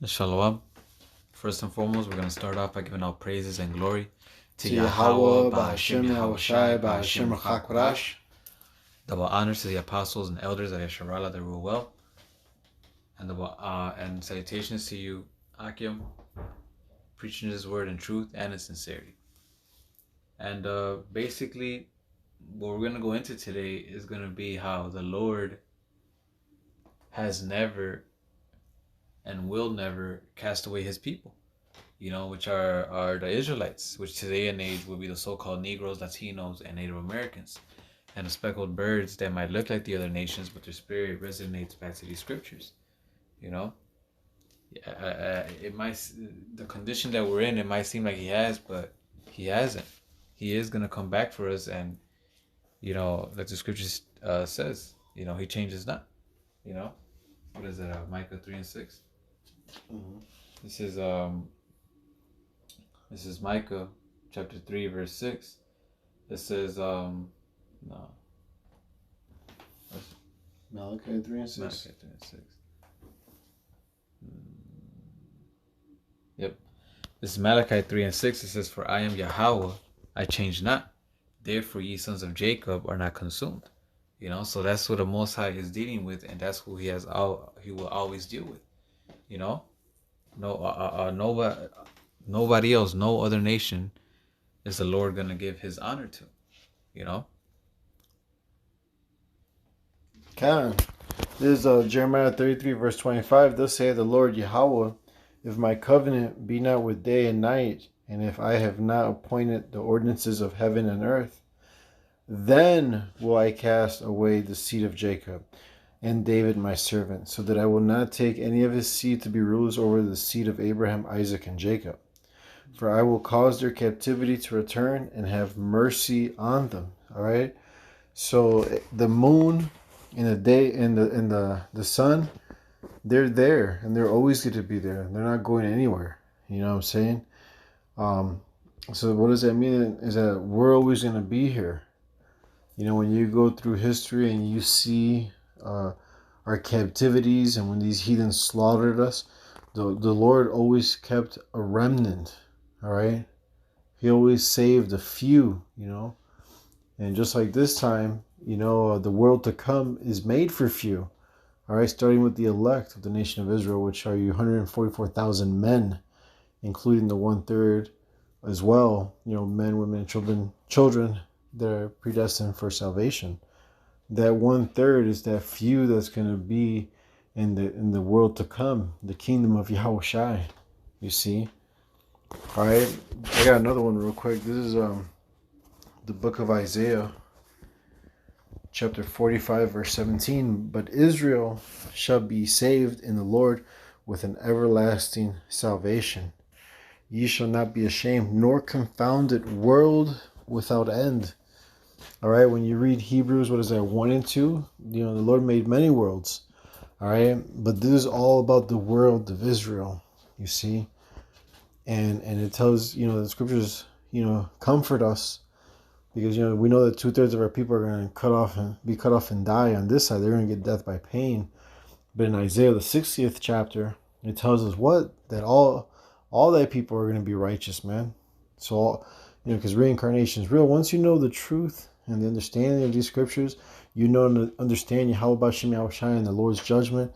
Shalom. First and foremost, we're going to start off by giving all praises and glory to Yahweh, Ba'Hashem Yahushai, Ba'Hashem Chakbrash. Double honors to the apostles and elders of Yesharala that rule well. And salutations to you, Akim, preaching his word in truth and in sincerity. And basically, what we're going to go into today is going to be how the Lord has never and will never cast away his people, which are the Israelites, which today and age will be the so-called Negroes, Latinos, and Native Americans, and the speckled birds that might look like the other nations, but their spirit resonates back to these scriptures. It might, the condition that we're in, it might seem like he has, but he hasn't. He is gonna come back for us, and like the scriptures says, he changes not. What is it? Micah 3:6. Mm-hmm. This is Micah chapter 3 verse 6. It says no. Malachi 3 and 6. Malachi 3 and 6. Yep. This is Malachi 3 and 6. It says, "For I am Yahweh, I change not. Therefore ye sons of Jacob are not consumed." So that's what the Most High is dealing with, and that's who he will always deal with. Nobody else, no other nation is the Lord gonna give his honor to. This is Jeremiah 33 verse 25. Thus saith the Lord Yahweh, if my covenant be not with day and night, and if I have not appointed the ordinances of heaven and earth, then will I cast away the seed of Jacob and David my servant, so that I will not take any of his seed to be rulers over the seed of Abraham, Isaac, and Jacob. For I will cause their captivity to return and have mercy on them. All right. So the moon and the day and the sun, they're there, and they're always going to be there. They're not going anywhere. You know what I'm saying? So what does that mean? Is that we're always going to be here. When you go through history and you see our captivities, and when these heathens slaughtered us, the Lord always kept a remnant. All right, he always saved a few. And just like this time, the world to come is made for few. All right, starting with the elect of the nation of Israel, which are 144,000 men, including the 1/3 as well. Men, women, and children that are predestined for salvation. That 1/3 is that few that's going to be in the world to come, the kingdom of Yahushai. You see. All right, I got another one real quick. This is the book of Isaiah, chapter 45, verse 17. But Israel shall be saved in the Lord with an everlasting salvation. Ye shall not be ashamed, nor confounded, world without end. All right, when you read Hebrews, what is that, 1 and 2? The Lord made many worlds. All right, but this is all about the world of Israel, you see. And it tells, the scriptures, comfort us, because, we know that 2/3 of our people are going to be cut off and die on this side. They're going to get death by pain. But in Isaiah, the 60th chapter, it tells us that all that people are going to be righteous, man. So, because reincarnation is real. Once you know the truth and the understanding of these scriptures, and understand Yahweh Ba'Shem Yahushai and the Lord's judgment,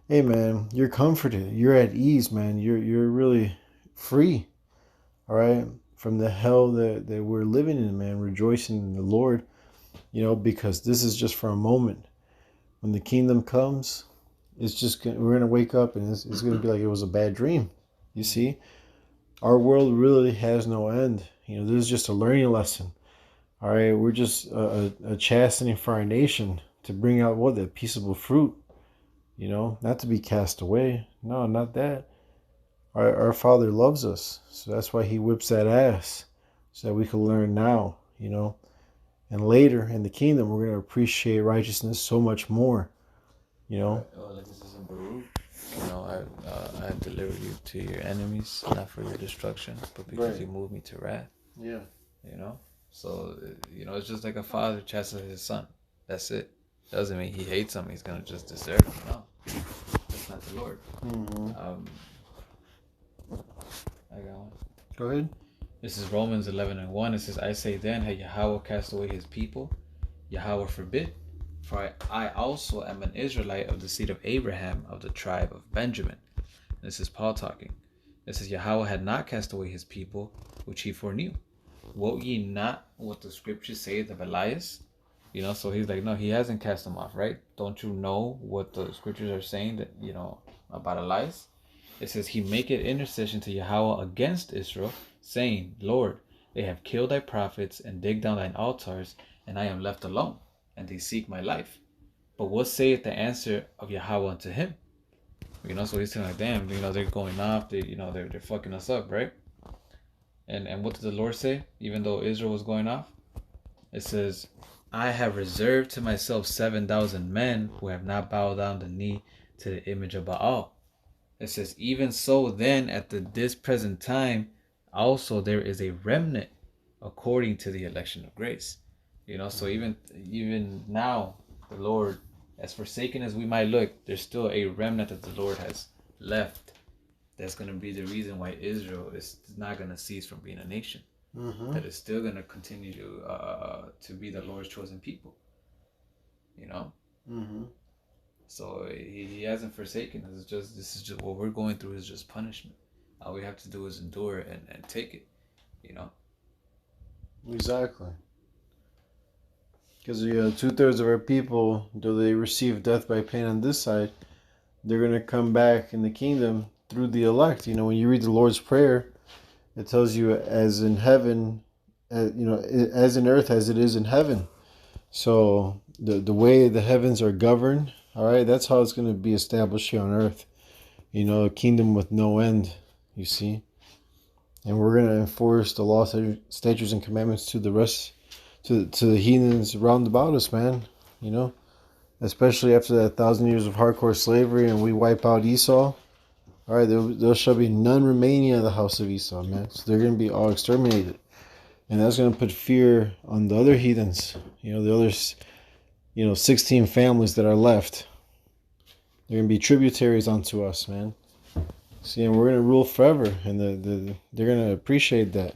hey, man, you're comforted. You're at ease, man. You're really free, all right, from the hell that we're living in, man, rejoicing in the Lord, because this is just for a moment. When the kingdom comes, we're going to wake up, and it's going to be like it was a bad dream. You see, our world really has no end. This is just a learning lesson, all right. We're just a chastening for our nation to bring out the peaceable fruit, not to be cast away. No, not that. Our Father loves us, so that's why he whips that ass, so that we can learn now, and later in the kingdom we're going to appreciate righteousness so much more, Like this is in Baruch, I delivered you to your enemies, not for your destruction, but because you moved me to wrath. Yeah. So it's just like a father chastises his son. That's it. Doesn't mean he hates him. He's gonna just desert him. No, that's not the Lord. Mm-hmm. I got one. Go ahead. This is Romans 11:1. It says, I say then, had Yahweh cast away his people? Yahweh forbid. For I also am an Israelite of the seed of Abraham, of the tribe of Benjamin. And this is Paul talking. It says, Yahweh had not cast away his people, which he foreknew. Wot ye not what the scriptures say of Elias? So he's like, no, he hasn't cast them off, right? Don't you know what the scriptures are saying that, about Elias? It says, he maketh intercession to Yahweh against Israel, saying, Lord, they have killed thy prophets and digged down thine altars, and I am left alone, and they seek my life. But what saith the answer of Yahweh unto him? So he's saying like, damn, they're going off, they're fucking us up, right? And what did the Lord say? Even though Israel was going off, it says, I have reserved to myself 7,000 men who have not bowed down the knee to the image of Baal. It says, even so then at this present time, also there is a remnant according to the election of grace. So even now, the Lord, as forsaken as we might look, there's still a remnant that the Lord has left. That's going to be the reason why Israel is not going to cease from being a nation. Mm-hmm. That is still going to continue to be the Lord's chosen people. Mm-hmm. So he hasn't forsaken us. This is just what we're going through is just punishment. All we have to do is endure and take it. Exactly. Because 2/3 of our people, though they receive death by pain on this side, they're going to come back in the kingdom through the elect. When you read the Lord's Prayer, it tells you as in heaven, as in earth as it is in heaven. So the way the heavens are governed, all right, that's how it's going to be established here on earth. A kingdom with no end, you see. And we're going to enforce the laws, statutes, and commandments to the rest, to the heathens round about us, man. Especially after that 1,000 years of hardcore slavery and we wipe out Esau. All right, there shall be none remaining of the house of Esau, man. So they're going to be all exterminated. And that's going to put fear on the other heathens. The others, 16 families that are left. They're going to be tributaries unto us, man. See, and we're going to rule forever. And they're going to appreciate that.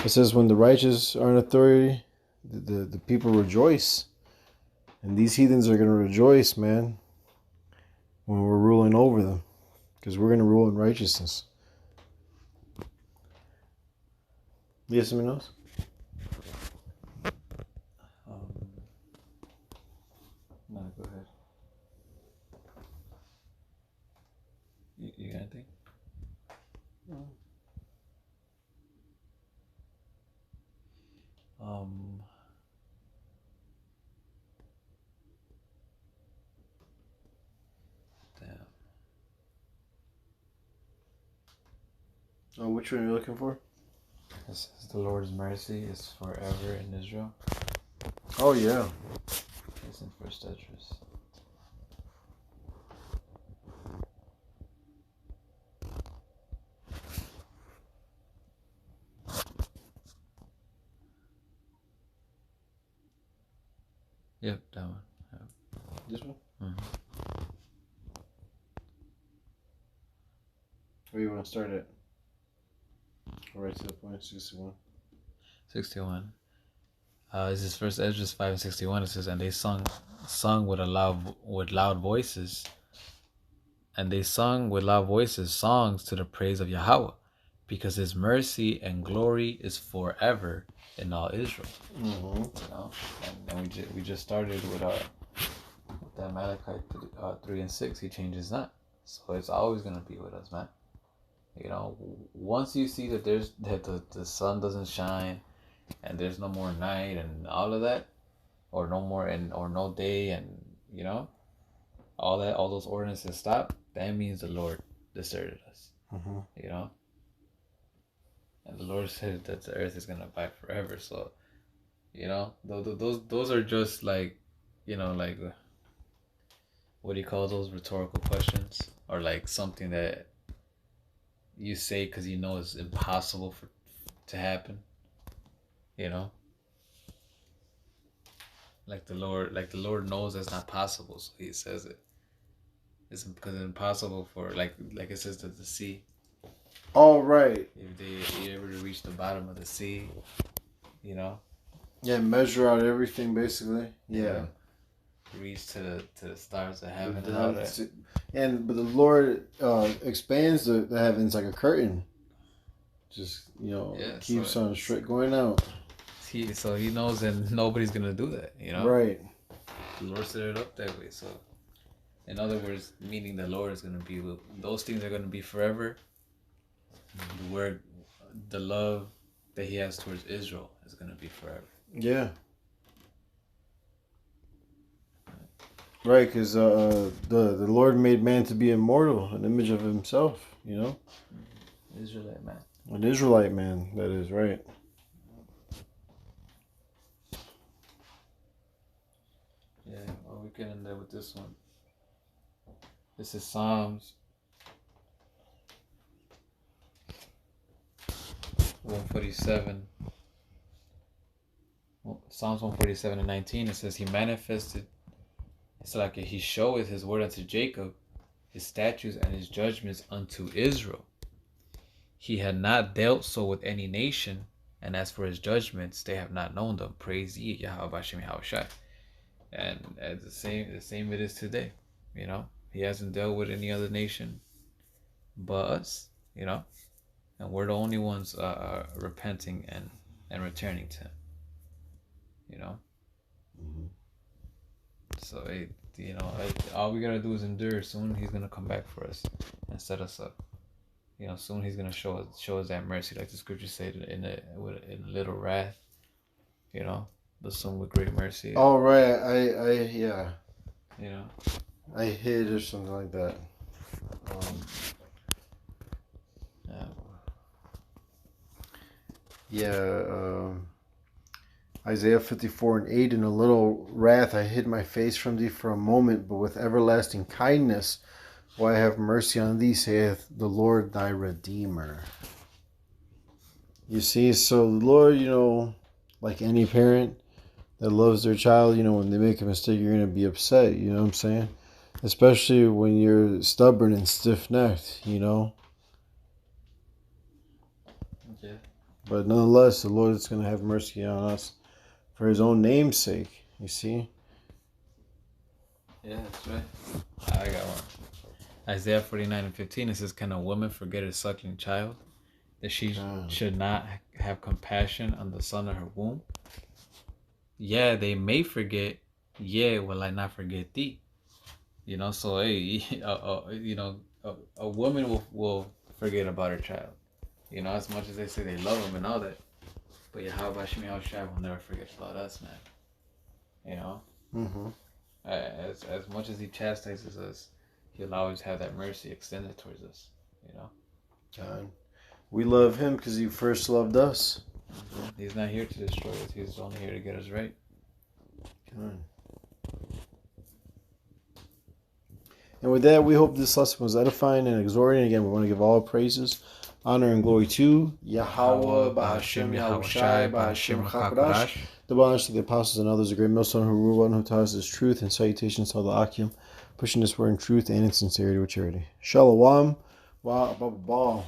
It says when the righteous are in authority, the people rejoice. And these heathens are going to rejoice, man, when we're ruling over them. Because we're going to rule in righteousness. Yes, something else? No, go ahead. You got anything? Damn. Oh, which one are you looking for? This is the Lord's mercy is forever in Israel. Oh, yeah. It's in First Esdras. Yep, that one. Yep. This one? Mm-hmm. Where you want to start at? Right to the point, 61. 61. This is First Esdras 5:61. It says, and they sung with loud voices, and they sung with loud voices songs to the praise of Yahweh, because His mercy and glory is forever in all Israel. Mm-hmm. And we just started with that Malachi 3:6. He changes not, so it's always gonna be with us, man. Once you see that the sun doesn't shine, and there's no more night and all of that, or no more or no day, and all those ordinances stop, that means the Lord deserted us. Mm-hmm. And the Lord said that the earth is gonna abide forever. So those are just like like what do you call those, rhetorical questions, or like something that you say because it's impossible to happen. Like the Lord knows that's not possible, so He says it. It's because it's impossible for like it says to the sea. All right. If they ever reach the bottom of the sea, you know. Yeah, measure out everything basically. Yeah. Reach to the stars of heaven and all Down that. but the Lord expands the heavens like a curtain. Just keeps on straight going out. So he knows that nobody's gonna do that, you know. Right. The Lord set it up that way. So, in other words, meaning the Lord is gonna be those things are gonna be forever. The word, the love that He has towards Israel is gonna be forever. Yeah. Right, because the Lord made man to be immortal, an image of Himself. You know. Israelite man. An Israelite man. That is right. Yeah, well, we can end there with this one. This is Psalms 147. Psalms 147 and 19. It says, He manifested, it's like He showeth His word unto Jacob, His statutes and His judgments unto Israel. He had not dealt so with any nation, and as for His judgments, they have not known them. Praise ye Yahweh Bashem Yahushai. And the same it is today. You know, He hasn't dealt with any other nation but us. You know, and we're the only ones repenting and returning to Him. You know. Mm-hmm. So all we gotta do is endure. Soon He's gonna come back for us and set us up. You know, soon He's gonna show us that mercy, like the scripture said, in a little wrath. You know, but soon with great mercy. Oh right, I yeah. You know, I hid or something like that. Isaiah 54:8, in a little wrath I hid my face from thee for a moment, but with everlasting kindness will I have mercy on thee, saith the Lord thy Redeemer. You see, so the Lord, like any parent that loves their child, when they make a mistake, you're going to be upset, you know what I'm saying? Especially when you're stubborn and stiff-necked, Yeah. But nonetheless, the Lord is going to have mercy on us for His own name's sake, you see? Yeah, that's right. I got one. Isaiah 49 and 15, it says, Can a woman forget her suckling child, that she should not have compassion on the son of her womb? Yeah, they may forget, yeah, will I not forget thee? So hey, a woman will forget about her child. As much as they say they love him and all that. But yeah, how about Shemi Shai will never forget about us, man. Mm-hmm. As much as He chastises us, He'll always have that mercy extended towards us. God, we love Him because He first loved us. Mm-hmm. He's not here to destroy us. He's only here to get us right. God. And with that, we hope this lesson was edifying and exhorting. Again, we want to give all praises, honor, and glory to Yahweh, Ba'ashem, Yahushai, Ba'ashem, Chakadash, the honors to the apostles and others, the great millstone who rule and who taught us His truth, and salutations to all the Akim, pushing this word in truth and in sincerity with charity. Shalom, wa ababa.